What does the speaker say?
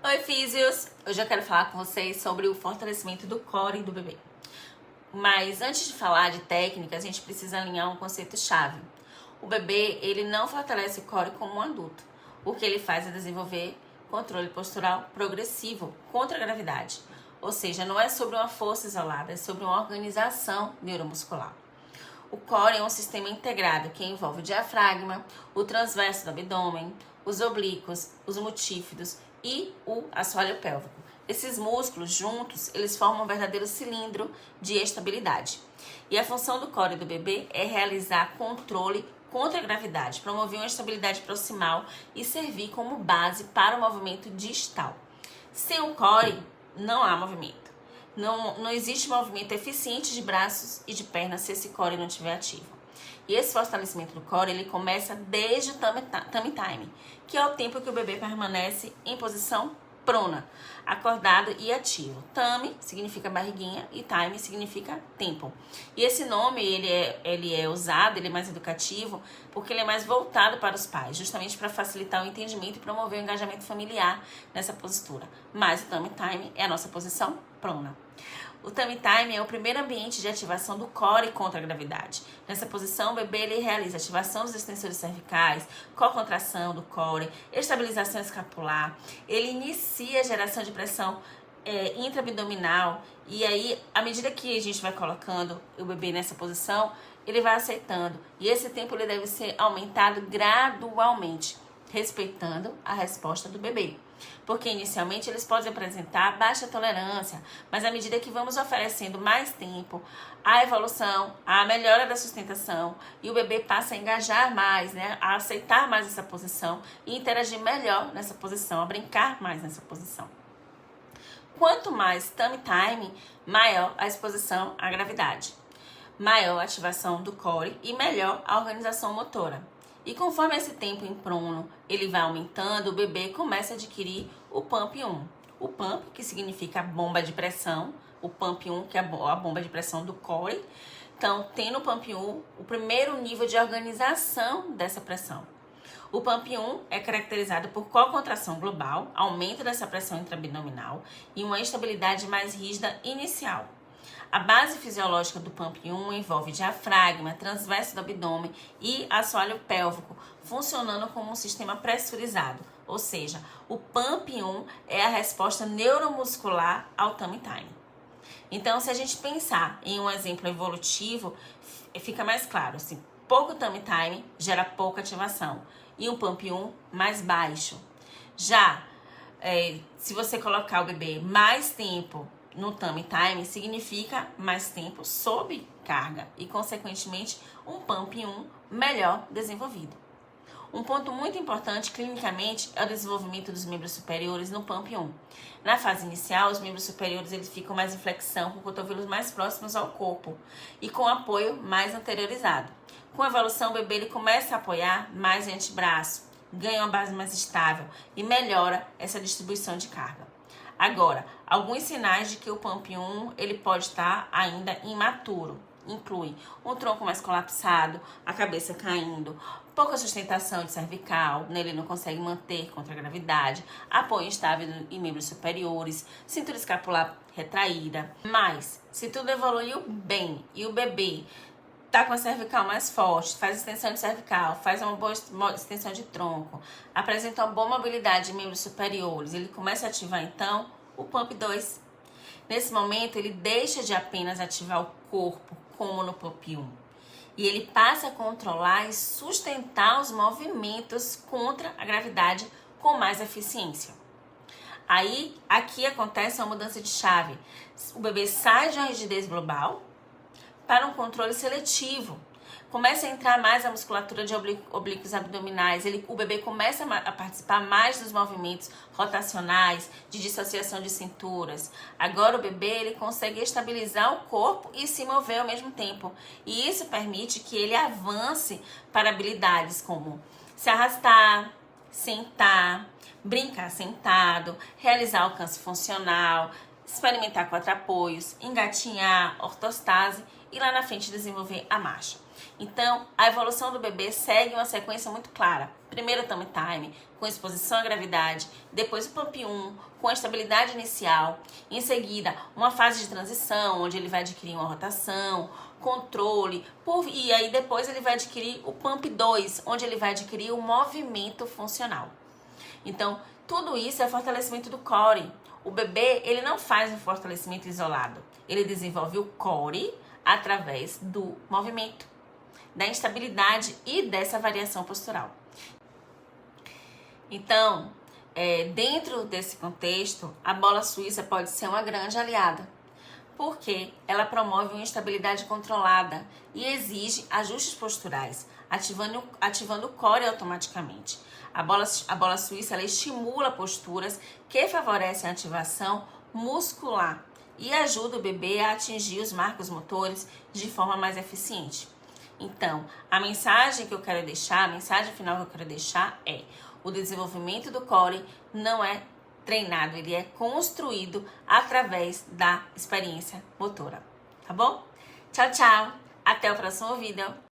Oi, físios! Hoje eu quero falar com vocês sobre o fortalecimento do core do bebê. Mas antes de falar de técnica, a gente precisa alinhar um conceito-chave. O bebê, ele não fortalece o core como um adulto. O que ele faz é desenvolver controle postural progressivo contra a gravidade. Ou seja, não é sobre uma força isolada, é sobre uma organização neuromuscular. O core é um sistema integrado que envolve o diafragma, o transverso do abdômen, os oblíquos, os multífidos e o assoalho pélvico. Esses músculos juntos, eles formam um verdadeiro cilindro de estabilidade. E a função do core do bebê é realizar controle contra a gravidade, promover uma estabilidade proximal e servir como base para o movimento distal. Sem o core, não há movimento. Não existe movimento eficiente de braços e de pernas se esse core não estiver ativo. E esse fortalecimento do core, ele começa desde o tummy time, que é o tempo que o bebê permanece em posição prona, acordado e ativo. Tummy significa barriguinha e time significa tempo. E esse nome, ele é usado, ele é mais educativo, porque ele é mais voltado para os pais, justamente para facilitar o entendimento e promover o engajamento familiar nessa postura. Mas o tummy time é a nossa posição prona. O tummy time é o primeiro ambiente de ativação do core contra a gravidade. Nessa posição, o bebê ele realiza ativação dos extensores cervicais, co-contração do core, estabilização escapular. Ele inicia a geração de pressão intra-abdominal. E aí, à medida que a gente vai colocando o bebê nessa posição, ele vai aceitando. E esse tempo ele deve ser aumentado gradualmente, respeitando a resposta do bebê. Porque inicialmente eles podem apresentar baixa tolerância, mas à medida que vamos oferecendo mais tempo, a evolução, a melhora da sustentação e o bebê passa a engajar mais, né, a aceitar mais essa posição e interagir melhor nessa posição, a brincar mais nessa posição. Quanto mais tummy time, maior a exposição à gravidade, maior a ativação do core e melhor a organização motora. E conforme esse tempo em prono ele vai aumentando, o bebê começa a adquirir o pump 1. O pump, que significa bomba de pressão, o pump 1, que é a bomba de pressão do core. Então, tem no pump 1 o primeiro nível de organização dessa pressão. O pump 1 é caracterizado por co-contração global, aumento dessa pressão intraabdominal e uma estabilidade mais rígida inicial. A base fisiológica do pump 1 envolve diafragma, transverso do abdômen e assoalho pélvico, funcionando como um sistema pressurizado. Ou seja, o pump 1 é a resposta neuromuscular ao tummy time. Então, se a gente pensar em um exemplo evolutivo, fica mais claro. Assim, pouco tummy time gera pouca ativação e um pump 1 mais baixo. Já, se você colocar o bebê mais tempo no tummy time, significa mais tempo sob carga e, consequentemente, um pump 1 melhor desenvolvido. Um ponto muito importante clinicamente é o desenvolvimento dos membros superiores no pump 1. Na fase inicial, os membros superiores eles ficam mais em flexão, com cotovelos mais próximos ao corpo e com apoio mais anteriorizado. Com a evolução, o bebê ele começa a apoiar mais em antebraço, ganha uma base mais estável e melhora essa distribuição de carga. Agora, alguns sinais de que o pump 1 ele pode estar ainda imaturo. Inclui um tronco mais colapsado, a cabeça caindo, pouca sustentação de cervical, ele não consegue manter contra a gravidade, apoio instável em membros superiores, cintura escapular retraída. Mas, se tudo evoluiu bem e o bebê tá com a cervical mais forte, faz extensão de cervical, faz uma boa extensão de tronco, apresenta uma boa mobilidade em membros superiores, ele começa a ativar então o pump 2. Nesse momento ele deixa de apenas ativar o corpo como no pump 1 e ele passa a controlar e sustentar os movimentos contra a gravidade com mais eficiência. Aí aqui acontece uma mudança de chave, o bebê sai de uma rigidez global para um controle seletivo. Começa a entrar mais a musculatura de oblíquos abdominais, o bebê começa a participar mais dos movimentos rotacionais, de dissociação de cinturas. Agora o bebê ele consegue estabilizar o corpo e se mover ao mesmo tempo. E isso permite que ele avance para habilidades como se arrastar, sentar, brincar sentado, realizar alcance funcional, experimentar 4 apoios, engatinhar, ortostase e lá na frente desenvolver a marcha. Então, a evolução do bebê segue uma sequência muito clara. Primeiro o tummy time, com exposição à gravidade, depois o pump 1, com a estabilidade inicial, em seguida uma fase de transição, onde ele vai adquirir uma rotação, controle, e aí depois ele vai adquirir o pump 2, onde ele vai adquirir o movimento funcional. Então, tudo isso é fortalecimento do core. O bebê, ele não faz um fortalecimento isolado, ele desenvolve o core através do movimento, da instabilidade e dessa variação postural. Então, dentro desse contexto, a bola suíça pode ser uma grande aliada, porque ela promove uma estabilidade controlada e exige ajustes posturais, ativando o core automaticamente. A bola suíça ela estimula posturas que favorecem a ativação muscular e ajuda o bebê a atingir os marcos motores de forma mais eficiente. Então, a mensagem que eu quero deixar, a mensagem final que eu quero deixar é: o desenvolvimento do core não é treinado, ele é construído através da experiência motora, tá bom? Tchau, tchau! Até o próximo vídeo!